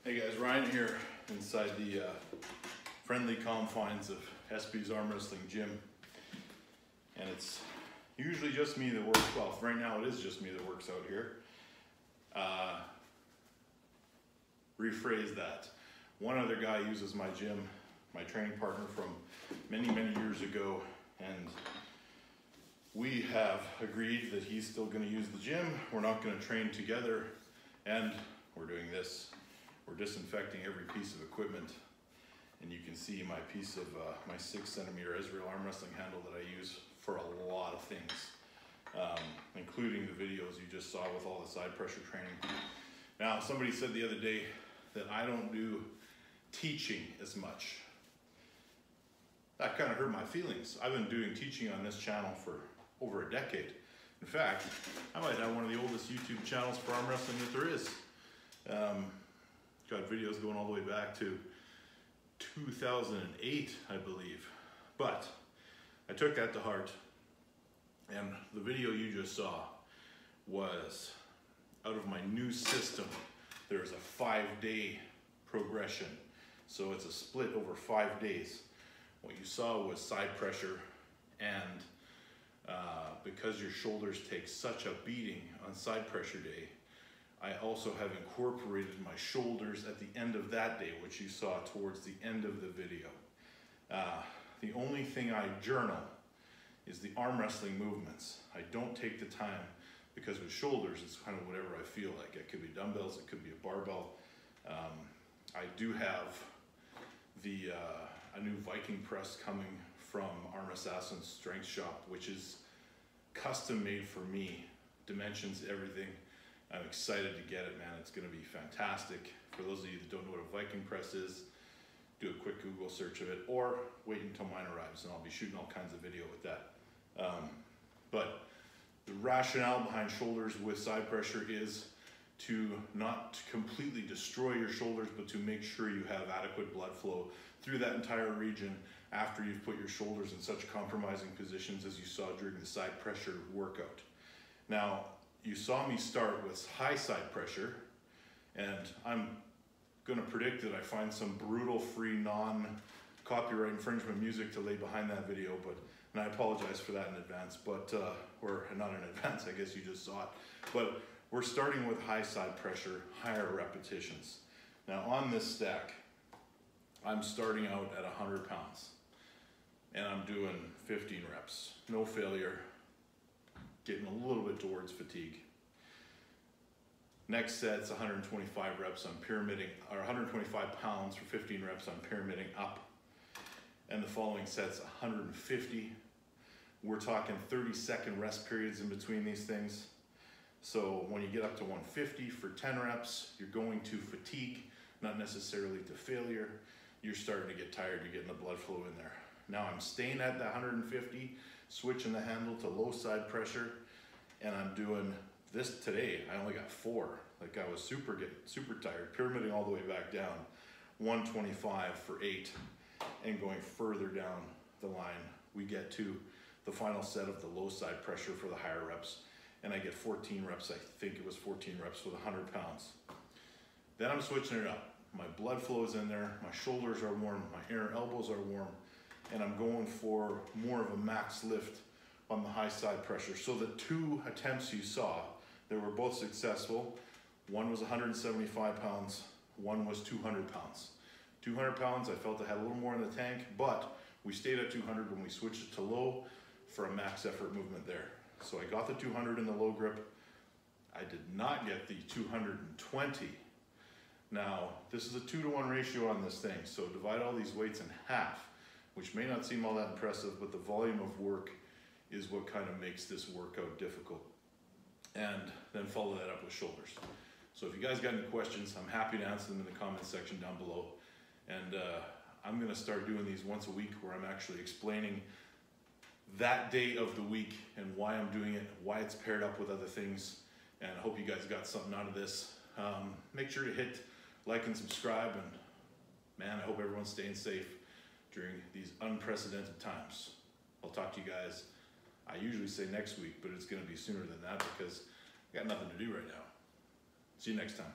Hey guys, Ryan here inside the friendly confines of Espey's arm wrestling gym. And it's usually just me that works, well, right now it is just me that works out here. Rephrase that. One other guy uses my gym, my training partner from many years ago, and we have agreed that he's still going to use the gym. We're not going to train together, and we're doing this. We're disinfecting every piece of equipment, and you can see my piece of my 6cm Israel arm wrestling handle that I use for a lot of things, including the videos you just saw with all the side pressure training. Now, somebody said the other day that I don't do teaching as much. That kind of hurt my feelings. I've been doing teaching on this channel for over a decade. In fact, I might have one of the oldest YouTube channels for arm wrestling that there is. Got videos going all the way back to 2008, I believe. But I took that to heart, and the video you just saw was out of my new system. There's a 5-day progression, so it's a split over 5 days. What you saw was side pressure, and because your shoulders take such a beating on side pressure day, I also have incorporated my shoulders at the end of that day, which you saw towards the end of the video. The only thing I journal is the arm wrestling movements. I don't take the time, because with shoulders, it's kind of whatever I feel like. It could be dumbbells, it could be a barbell. I do have a new Viking press coming from Arm Assassin's Strength Shop, which is custom made for me, dimensions, everything. I'm excited to get it, man. It's gonna be fantastic. For those of you that don't know what a Viking press is, do a quick Google search of it, or wait until mine arrives, and I'll be shooting all kinds of video with that. But the rationale behind shoulders with side pressure is to not completely destroy your shoulders, but to make sure you have adequate blood flow through that entire region after you've put your shoulders in such compromising positions as you saw during the side pressure workout. Now, you saw me start with high side pressure, and I'm gonna predict that I find some brutal, free, non-copyright infringement music to lay behind that video, and I apologize for that in advance, or not in advance, I guess you just saw it. But we're starting with high side pressure, higher repetitions. Now on this stack, I'm starting out at 100 pounds, and I'm doing 15 reps, no failure, getting a little bit towards fatigue. Next set's 125 reps, I'm pyramiding, or 125 pounds for 15 reps, I'm pyramiding up. And the following set's 150. We're talking 30-second rest periods in between these things. So when you get up to 150 for 10 reps, you're going to fatigue, not necessarily to failure. You're starting to get tired, you're getting the blood flow in there. Now I'm staying at the 150, switching the handle to low side pressure, and I'm doing this today. I only got 4. Like, I was super tired, pyramiding all the way back down. 125 for 8, and going further down the line, we get to the final set of the low side pressure for the higher reps, and I get 14 reps. I think it was 14 reps with 100 pounds. Then I'm switching it up. My blood flow is in there, my shoulders are warm, my inner elbows are warm, and I'm going for more of a max lift on the high side pressure. So the 2 attempts you saw, they were both successful. One was 175 pounds, one was 200 pounds. 200 pounds, I felt I had a little more in the tank, but we stayed at 200 when we switched it to low for a max effort movement there. So I got the 200 in the low grip. I did not get the 220. Now, this is a 2-to-1 ratio on this thing, so divide all these weights in half, which may not seem all that impressive, but the volume of work is what kind of makes this workout difficult. And then follow that up with shoulders. So if you guys got any questions, I'm happy to answer them in the comments section down below. And I'm gonna start doing these once a week, where I'm actually explaining that day of the week and why I'm doing it, why it's paired up with other things. And I hope you guys got something out of this. Make sure to hit like and subscribe, and man, I hope everyone's staying safe during these unprecedented times. I'll talk to you guys, I usually say next week, but it's gonna be sooner than that because I got nothing to do right now. See you next time.